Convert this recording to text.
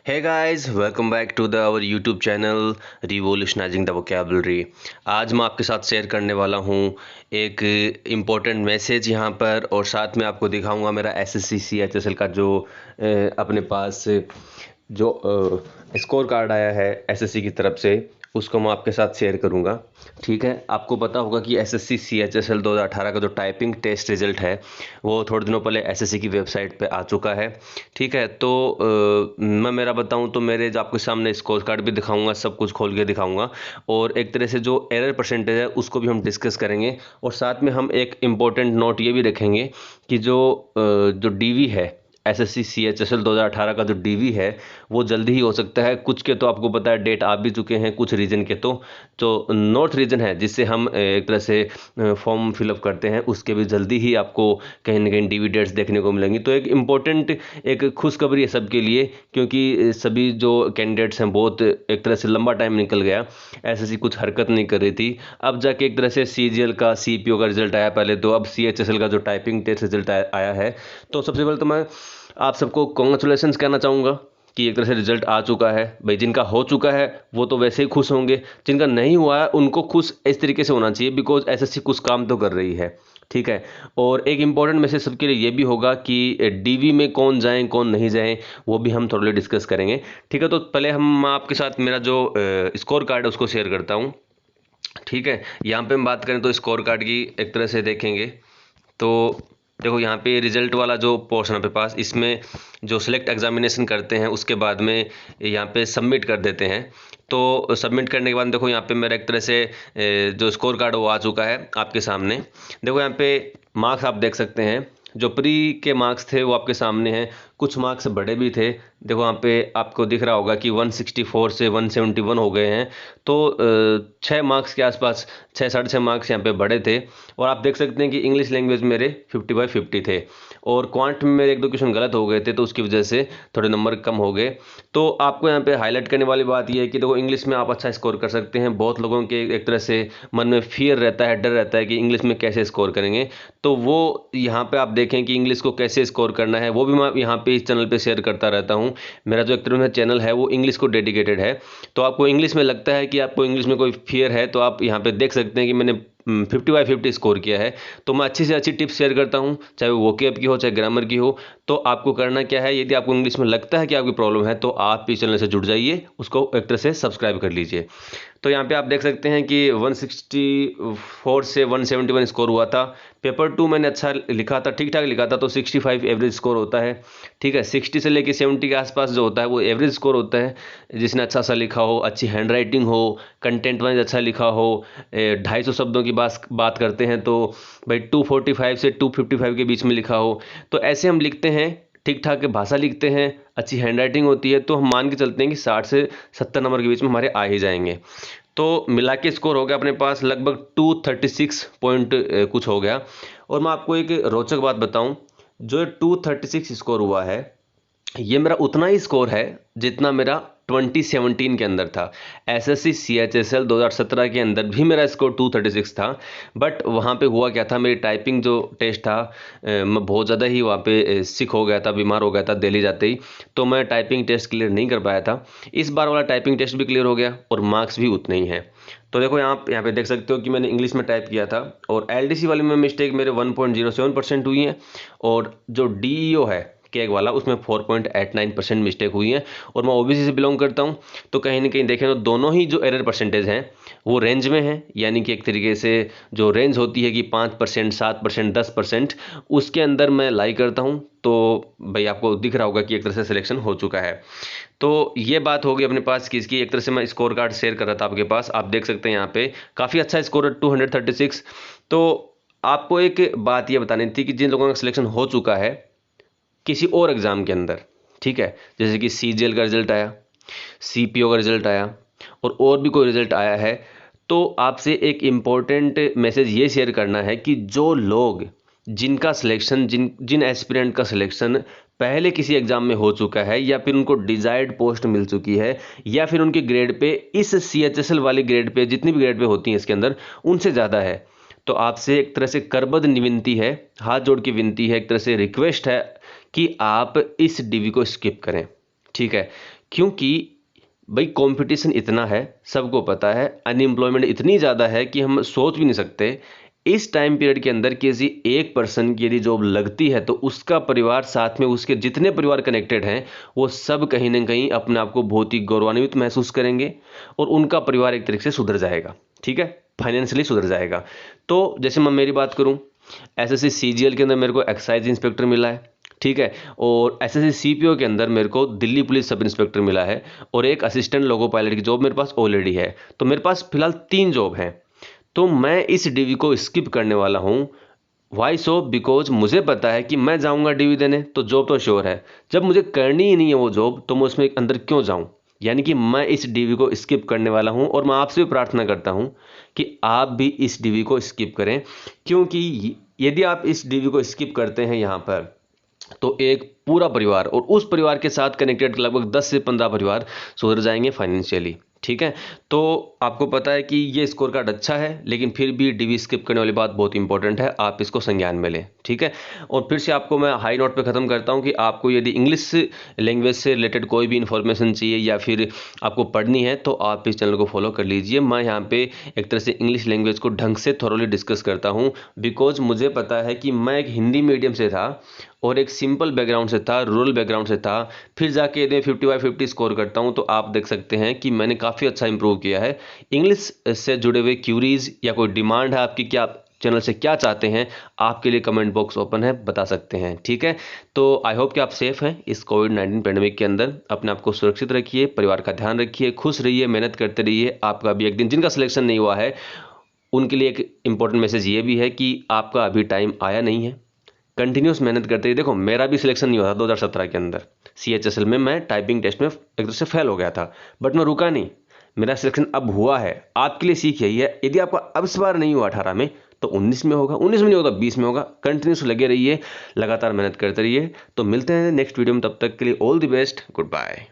Hey guys, welcome back to our YouTube channel Revolutionizing the Vocabulary। आज मैं आपके साथ शेयर करने वाला हूँ एक इम्पोर्टेंट मैसेज यहाँ पर, और साथ में आपको दिखाऊंगा मेरा SSC CHSL का जो अपने पास जो स्कोर कार्ड आया है SSC की तरफ से, उसको मैं आपके साथ शेयर करूंगा। ठीक है, आपको पता होगा कि SSC CHSL 2018 का जो टाइपिंग टेस्ट रिजल्ट है वो थोड़े दिनों पहले SSC की वेबसाइट पे आ चुका है। ठीक है, तो मैं मेरा बताऊं तो मेरे जो आपके सामने स्कोर कार्ड भी दिखाऊंगा, सब कुछ खोल के दिखाऊंगा, और एक तरह से जो एरर परसेंटेज है उसको भी हम डिस्कस करेंगे, और साथ में हम एक इम्पोर्टेंट नोट ये भी रखेंगे कि जो DV है SSC CHSL 2018 का जो DV है वो जल्दी ही हो सकता है। कुछ के तो आपको पता है डेट आ भी चुके हैं, कुछ रीजन के तो जो नॉर्थ रीजन है जिससे हम एक तरह से फॉर्म फिलअप करते हैं उसके भी जल्दी ही आपको कहीं ना कहीं DV डेट्स देखने को मिलेंगी। तो एक इम्पोर्टेंट एक खुशखबरी है सबके लिए, क्योंकि सभी जो कैंडिडेट्स हैं बहुत एक तरह से लंबा टाइम निकल गया, SSC कुछ हरकत नहीं कर रही थी, अब जाके एक तरह से CGL का CPO का रिजल्ट आया पहले तो, अब CHSL का जो टाइपिंग टेस्ट रिजल्ट आया है। तो सबसे पहले तो मैं आप सबको कॉन्ग्रेचुलेशंस कहना चाहूँगा कि एक तरह से रिजल्ट आ चुका है। भाई जिनका हो चुका है वो तो वैसे ही खुश होंगे, जिनका नहीं हुआ है उनको खुश इस तरीके से होना चाहिए, बिकॉज SSC कुछ काम तो कर रही है। ठीक है, और एक इम्पॉर्टेंट मैसेज सबके लिए ये भी होगा कि DV में कौन जाएं कौन नहीं जाएं वो भी हम थोड़ी डिस्कस करेंगे। ठीक है, तो पहले हम आपके साथ मेरा जो स्कोर कार्ड है उसको शेयर करता हूँ। ठीक है, यहाँ पे हम बात करें तो स्कोर कार्ड की एक तरह से देखेंगे तो देखो यहाँ पे रिजल्ट वाला जो पोर्शन है अपने पास, इसमें जो सिलेक्ट एग्जामिनेशन करते हैं उसके बाद में यहाँ पे सबमिट कर देते हैं। तो सबमिट करने के बाद देखो यहाँ पे मेरा एक तरह से जो स्कोर कार्ड वो आ चुका है आपके सामने। देखो यहाँ पे मार्क्स आप देख सकते हैं, जो प्री के मार्क्स थे वो आपके सामने हैं, कुछ मार्क्स बड़े भी थे। देखो यहाँ पे आपको दिख रहा होगा कि 164 से 171 हो गए हैं, तो 6 मार्क्स के आसपास, 6 साढ़े 6 मार्क्स यहाँ पे बड़े थे। और आप देख सकते हैं कि इंग्लिश लैंग्वेज मेरे 50/50 थे, और क्वांट में मेरे 1-2 क्वेश्चन गलत हो गए थे तो उसकी वजह से थोड़े नंबर कम हो गए। तो आपको यहाँ पे हाईलाइट करने वाली बात यह है कि देखो इंग्लिश में आप अच्छा स्कोर कर सकते हैं। बहुत लोगों के एक तरह से मन में फियर रहता है, डर रहता है कि इंग्लिश में कैसे स्कोर करेंगे, तो वो यहाँ पे आप देखें कि इंग्लिश को कैसे स्कोर करना है वो भी मैं यहाँ पे इस चैनल पे शेयर करता रहता हूँ। मेरा जो एक तरह से चैनल है वो इंग्लिश को डेडिकेटेड है, तो आपको इंग्लिश में लगता है कि आपको इंग्लिश में कोई फियर है तो आप यहाँ पे देख सकते हैं कि मैंने 50/50 स्कोर किया है। तो मैं अच्छी से अच्छी टिप्स शेयर करता हूँ, चाहे वो वोकैब की हो चाहे ग्रामर की हो। तो आपको करना क्या है, यदि आपको इंग्लिश में लगता है कि आपकी प्रॉब्लम है तो आप इस चैनल से जुड़ जाइए, उसको एक तरह से सब्सक्राइब कर लीजिए। तो यहाँ पे आप देख सकते हैं कि 164 से 171 स्कोर हुआ था। पेपर 2 मैंने अच्छा लिखा था, ठीक ठाक लिखा था, तो 65 एवरेज स्कोर होता है। ठीक है, 60 से लेके 70 के आसपास जो होता है वो एवरेज स्कोर होता है, जिसने अच्छा सा लिखा हो, अच्छी हैंड राइटिंग हो, कंटेंट वाइज अच्छा लिखा हो। 250 शब्दों की बात करते हैं तो भाई 245 से 255 के बीच में लिखा हो, तो ऐसे हम लिखते हैं, ठीक ठाक भाषा लिखते हैं, अच्छी हैंड राइटिंग होती है, तो हम मान के चलते हैं कि 60 से 70 नंबर के बीच में हमारे आ ही जाएंगे। तो मिला के स्कोर हो गया अपने पास लगभग 236 पॉइंट कुछ हो गया। और मैं आपको एक रोचक बात बताऊं, जो 236 स्कोर हुआ है ये मेरा उतना ही स्कोर है जितना मेरा 2017 के अंदर था। SSC CHSL 2017 के अंदर भी मेरा स्कोर 236 था, बट वहाँ पे हुआ क्या था, मेरी टाइपिंग जो टेस्ट था मैं बहुत ज़्यादा ही वहाँ पे सिक हो गया था, बीमार हो गया था दिल्ली जाते ही, तो मैं टाइपिंग टेस्ट क्लियर नहीं कर पाया था। इस बार वाला टाइपिंग टेस्ट भी क्लियर हो गया और मार्क्स भी उतने ही हैं। तो देखो यहाँ पे देख सकते हो कि मैंने इंग्लिश में टाइप किया था, और LDC वाले में मिस्टेक मेरे 1.07% हुई है, और जो DEO है केग वाला उसमें 4.89% मिस्टेक हुई है। और मैं OBC से बिलोंग करता हूं, तो कहीं ना कहीं देखें तो दोनों ही जो एरर परसेंटेज हैं वो रेंज में हैं, यानी कि एक तरीके से जो रेंज होती है कि 5%, 7%, 10%, उसके अंदर मैं लाई करता हूं। तो भाई आपको दिख रहा होगा कि एक तरह से सिलेक्शन हो चुका है। तो ये बात होगी अपने पास कि इसकी एक तरह से मैं स्कोर कार्ड शेयर कर रहा था आपके पास, आप देख सकते हैं यहाँ पे काफ़ी अच्छा स्कोर है 236। तो आपको एक बात ये बतानी थी कि जिन लोगों का सिलेक्शन हो चुका है किसी और एग्ज़ाम के अंदर, ठीक है, जैसे कि CGL का रिजल्ट आया, CPO का रिजल्ट आया, और भी कोई रिजल्ट आया है, तो आपसे एक इम्पोर्टेंट मैसेज ये शेयर करना है कि जो लोग जिनका सिलेक्शन जिन एस्पिरेंट का सिलेक्शन पहले किसी एग्जाम में हो चुका है, या फिर उनको डिजायर्ड पोस्ट मिल चुकी है, या फिर उनके ग्रेड पे इस CHSL वाली ग्रेड पे जितनी भी ग्रेड पे होती हैं इसके अंदर उनसे ज़्यादा है, तो आपसे एक तरह से करबद्ध विनती है, हाथ जोड़ की विनती है, एक तरह से रिक्वेस्ट है कि आप इस DV को स्किप करें। ठीक है, क्योंकि भाई कंपटीशन इतना है, सबको पता है, अनएम्प्लॉयमेंट इतनी ज़्यादा है कि हम सोच भी नहीं सकते। इस टाइम पीरियड के अंदर किसी एक पर्सन की यदि जॉब लगती है तो उसका परिवार, साथ में उसके जितने परिवार कनेक्टेड हैं, वो सब कहीं ना कहीं अपने आप को बहुत ही गौरवान्वित महसूस करेंगे और उनका परिवार एक तरीके से सुधर जाएगा। ठीक है, फाइनेंशियली सुधर जाएगा। तो जैसे मैं मेरी बात करूं, एसएससी सीजीएल के अंदर मेरे को एक्साइज इंस्पेक्टर मिला है, ठीक है, और एसएससी सीपीओ के अंदर मेरे को दिल्ली पुलिस सब इंस्पेक्टर मिला है, और एक असिस्टेंट लोको पायलट की जॉब मेरे पास ऑलरेडी है। तो मेरे पास फिलहाल 3 जॉब हैं। तो मैं इस डीवी को स्किप करने वाला हूं। Y so? बिकॉज मुझे पता है कि मैं जाऊंगा डीवी देने तो जॉब तो श्योर है, जब मुझे करनी ही नहीं है वो जॉब तो मैं उसमें अंदर क्यों जाऊं। यानी कि मैं इस डीवी को स्किप करने वाला हूं, और मैं आपसे भी प्रार्थना करता हूं कि आप भी इस डीवी को स्किप करें, क्योंकि यदि आप इस डीवी को स्किप करते हैं यहाँ पर, तो एक पूरा परिवार और उस परिवार के साथ कनेक्टेड लगभग 10 से 15 परिवार सुधर जाएंगे फाइनेंशियली। ठीक है, तो आपको पता है कि ये स्कोर कार्ड अच्छा है, लेकिन फिर भी डीवी स्किप करने वाली बात बहुत इंपॉर्टेंट है, आप इसको संज्ञान में लें। ठीक है, और फिर से आपको मैं हाई नोट पे ख़त्म करता हूं कि आपको यदि इंग्लिश लैंग्वेज से रिलेटेड कोई भी इंफॉर्मेशन चाहिए या फिर आपको पढ़नी है तो आप इस चैनल को फॉलो कर लीजिए। मैं यहाँ पे एक तरह से इंग्लिश लैंग्वेज को ढंग से थॉरोली डिस्कस करता हूँ, बिकॉज मुझे पता है कि मैं एक हिंदी मीडियम से था और एक सिंपल बैकग्राउंड से था, रूरल बैकग्राउंड से था, फिर जाके यदि 50/50 स्कोर करता हूं तो आप देख सकते हैं कि मैंने काफ़ी अच्छा इंप्रूव किया है। इंग्लिश से जुड़े हुए क्यूरीज या कोई डिमांड है आपकी, क्या चैनल से क्या चाहते हैं, आपके लिए कमेंट बॉक्स ओपन है, बता सकते हैं। ठीक है, तो आई होप कि आप सेफ हैं इस कोविड-19 पैंडेमिक के अंदर। अपने आप को सुरक्षित रखिए, परिवार का ध्यान रखिए, खुश रहिए, मेहनत करते रहिए। आपका अभी एक दिन, जिनका सिलेक्शन नहीं हुआ है उनके लिए एक इंपॉर्टेंट मैसेज ये भी है कि आपका अभी टाइम आया नहीं है, कंटिन्यूस मेहनत करते रहिए। देखो मेरा भी सिलेक्शन नहीं हुआ था 2017 के अंदर, सीएचएसएल में मैं टाइपिंग टेस्ट में एक तरह से फेल हो गया था, बट मैं रुका नहीं, मेरा सिलेक्शन अब हुआ है। आपके लिए सीख यही है, यदि आपका अब इस बार नहीं हुआ 18 में तो 19 में होगा, 19 में नहीं होगा 20 में होगा। कंटिन्यूस लगे रहिए, लगातार मेहनत करते रहिए। तो मिलते हैं नेक्स्ट वीडियो में, तब तक के लिए all the best, good bye.